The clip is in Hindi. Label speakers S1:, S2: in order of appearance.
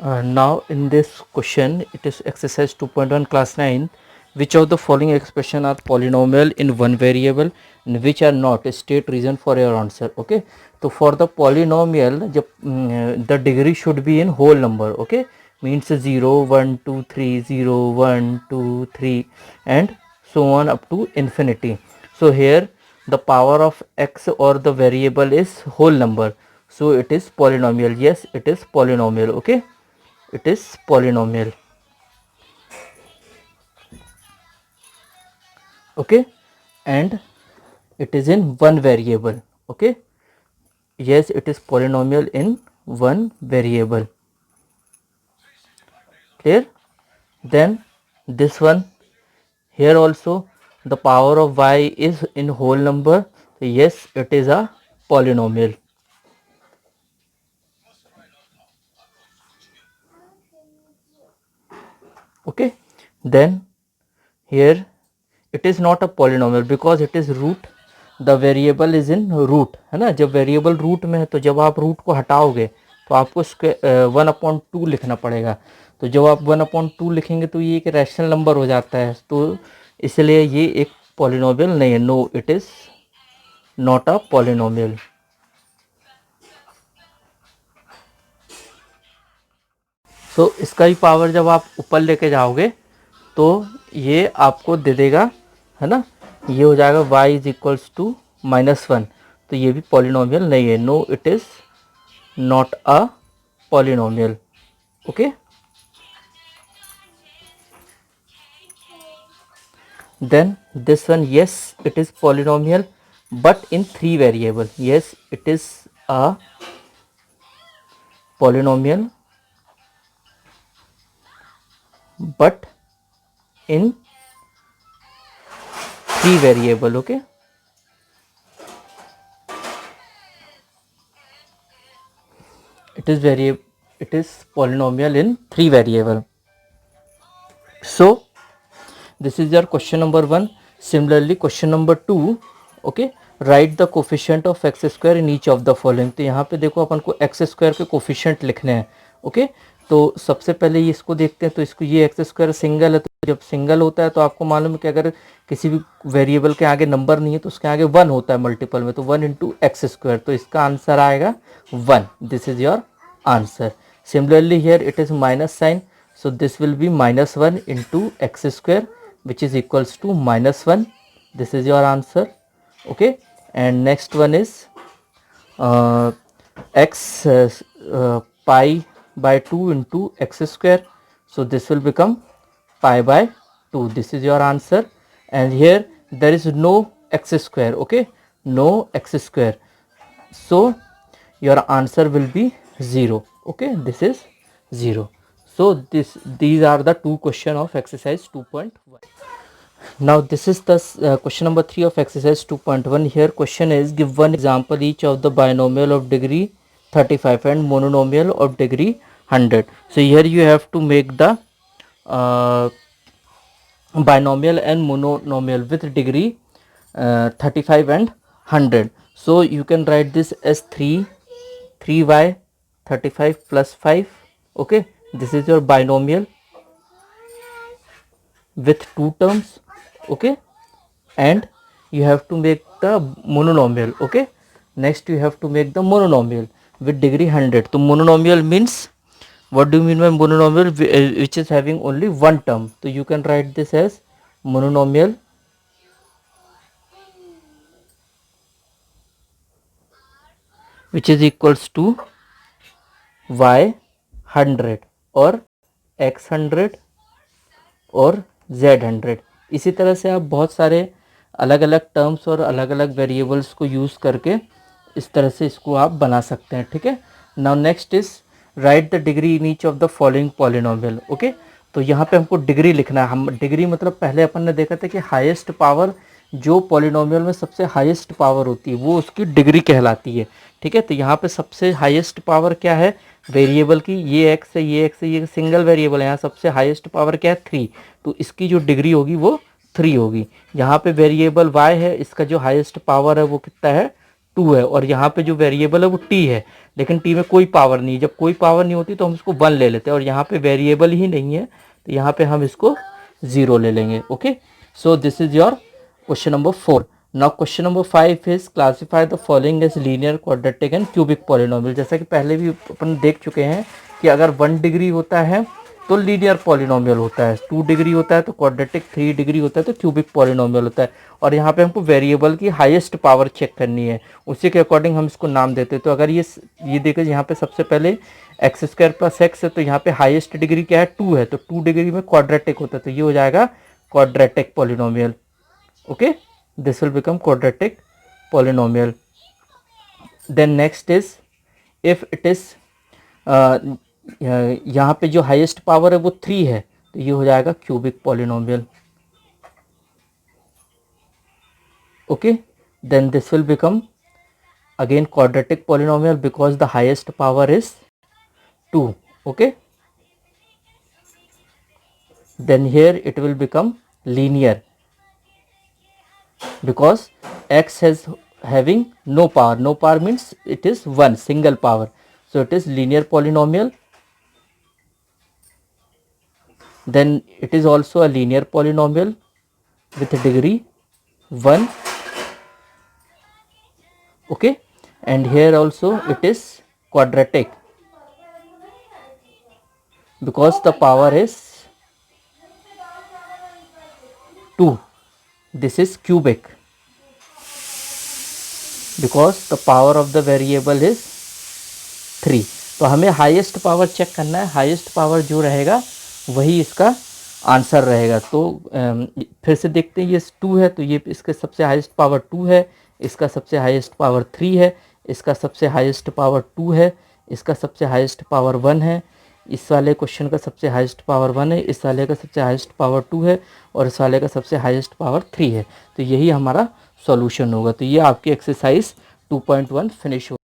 S1: Now in this question, it is exercise 2.1 class 9. Which of the following expression are polynomial in one variable and which are not? State reason for your answer. Okay. So for the polynomial, the degree should be in whole number. Okay. Means 0, 1, 2, 3, 0, 1, 2, 3 and so on up to infinity. So here the power of x or the variable is whole number. So it is polynomial. Yes, it is polynomial. Okay. It is polynomial. Okay, and it is in one variable. Okay, yes, it is polynomial in one variable. Clear? Then this one, here also the power of y is in whole number. So yes, it is a polynomial. Okay, then here it is not a polynomial because it is root. The variable is in root, है ना. जब वेरिएबल रूट में है तो जब आप रूट को हटाओगे तो आपको 1/2 लिखना पड़ेगा. तो जब आप 1/2 लिखेंगे तो ये एक रैशनल नंबर हो जाता है. तो इसलिए ये एक पॉलिनोमियल नहीं है. No, it is not a polynomial. So इसका ही पावर जब आप ऊपर लेके जाओगे तो ये आपको दे देगा, है ना. ये हो जाएगा y इज इक्वल्स टू -1. तो ये भी पॉलिनोमियल नहीं है. No, it is not a polynomial. Okay, then this one, yes, it is polynomial but in 3 variable. Yes, it is a polynomial but in 3 variable. Okay, it is polynomial in 3 variable. So this is your question number 1. Similarly question number 2. okay, right the coefficient of x square in each of the following. तो यहाँ पे देखो अपन को एक्स स्क्वायर के कोफिशिएंट लिखने हैं. ओके, तो सबसे पहले ये इसको देखते हैं. तो इसको ये एक्स स्क्वायर सिंगल है, तो जब सिंगल होता है तो आपको मालूम है कि अगर किसी भी वेरिएबल के आगे नंबर नहीं है तो उसके आगे 1 होता है मल्टीपल में. तो 1 इंटू एक्स स्क्वायर, तो इसका आंसर आएगा 1. This is your answer. Similarly here it is minus sign, so this will be -1 into x square which is equals to -1. This is your answer. Okay, and next one is x pi by 2 into x square, so this will become pi by 2. This is your answer. And here there is no x square. Okay, no x square, so your answer will be 0. Okay, this is 0. So these are the 2 question of exercise 2.1. Now this is the question number 3 of exercise 2.1. Here question is, give one example each of the binomial of degree 35 and monomial of degree 100. So here you have to make the binomial and monomial with degree 35 and 100. So you can write this as 3y 35 plus 5. Okay, this is your binomial with 2 terms. Okay, and you have to make the monomial. Okay, next you have to make the monomial with degree 100. So monomial means, what do you mean by monomial? Which is having only one term. So you can write this as monomial which is equals to y 100 और x 100 और z 100. इसी तरह से आप बहुत सारे अलग अलग टर्म्स और अलग अलग वेरिएबल्स को यूज़ करके इस तरह से इसको आप बना सकते हैं. ठीक है. Now next is right the degree in each of the following polynomial. Okay, तो यहाँ पे हमको डिग्री लिखना है. हम डिग्री मतलब पहले अपन ने देखा था कि हाईएस्ट पावर, जो पॉलिनोमियल में सबसे हाईएस्ट पावर होती है वो उसकी डिग्री कहलाती है. ठीक है, तो यहाँ पे सबसे हाईएस्ट पावर क्या है वेरिएबल की? ये एक्स है, ये एक्स है, ये सिंगल वेरिएबल है. यहाँ सबसे हाईएस्ट पावर क्या है? 3. तो इसकी जो डिग्री होगी वो 3 होगी. यहाँ पे वेरिएबल y है, इसका जो हाईएस्ट पावर है वो कितना है? 2 है और यहाँ पे जो वेरिएबल है वो t है, लेकिन t में कोई पावर नहीं है। जब कोई पावर नहीं होती तो हम इसको 1 ले लेते हैं और यहाँ पे वेरिएबल ही नहीं है तो यहाँ पे हम इसको 0 ले लेंगे। Okay, so this is your question number 4। Now question number 5 is classify the following as linear, quadratic and cubic polynomial. जैसा कि पहले भी अपन देख चुके हैं कि अगर 1 डिग्री होता है तो लीनियर पॉलिनोमियल होता है, 2 डिग्री होता है तो क्वाड्रेटिक, 3 डिग्री होता है तो क्यूबिक पॉलिनोमियल होता है। और यहाँ पे हमको वेरिएबल की हाईएस्ट पावर चेक करनी है, उसी के अकॉर्डिंग हम इसको नाम देते हैं। तो अगर ये देखिए यहाँ पे सबसे पहले एक्स स्क्वायर प्लस एक्स है तो यहाँ पे हाईएस्ट डिग्री क्या है 2 है, तो 2 डिग्री में क्वाड्रेटिक होता है तो ये हो जाएगा quadratic polynomial. Okay, this will become quadratic polynomial. Then next is if it is यहाँ पे जो हाईएस्ट पावर है वो 3 है तो ये हो जाएगा cubic polynomial. Okay, then this will become again quadratic polynomial because the highest power is 2. Okay, then here it will become linear because x has having no power. No power means it is one single power, so it is linear polynomial. Then it is also a linear polynomial with a degree 1. Okay, and here also it is quadratic because the power is 2. This is cubic because the power of the variable is 3. तो हमें हाईएस्ट पावर चेक करना है, हाईएस्ट पावर जो रहेगा वही इसका आंसर रहेगा। तो फिर से देखते हैं, ये 2 है तो ये इसके सबसे हाईएस्ट पावर 2 है, इसका सबसे हाईएस्ट पावर 3 है, इसका सबसे हाईएस्ट पावर 2 है, इसका सबसे हाईएस्ट पावर 1 है, इस वाले क्वेश्चन का सबसे हाईएस्ट पावर 1 है, इस वाले का सबसे हाईएस्ट पावर 2 है और इस वाले का सबसे हाईएस्ट पावर 3 है। तो यही हमारा सॉल्यूशन होगा। तो ये आपकी एक्सरसाइज 2.1 फिनिश हो